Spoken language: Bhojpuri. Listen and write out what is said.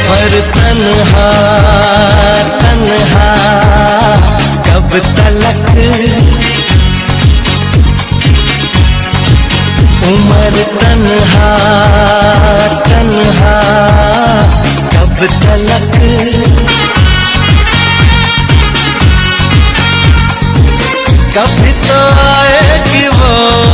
सफर तन्हा तन्हा कब तलक, उम्र तन्हा तन्हा कब तलक। कभी तो आएगी वो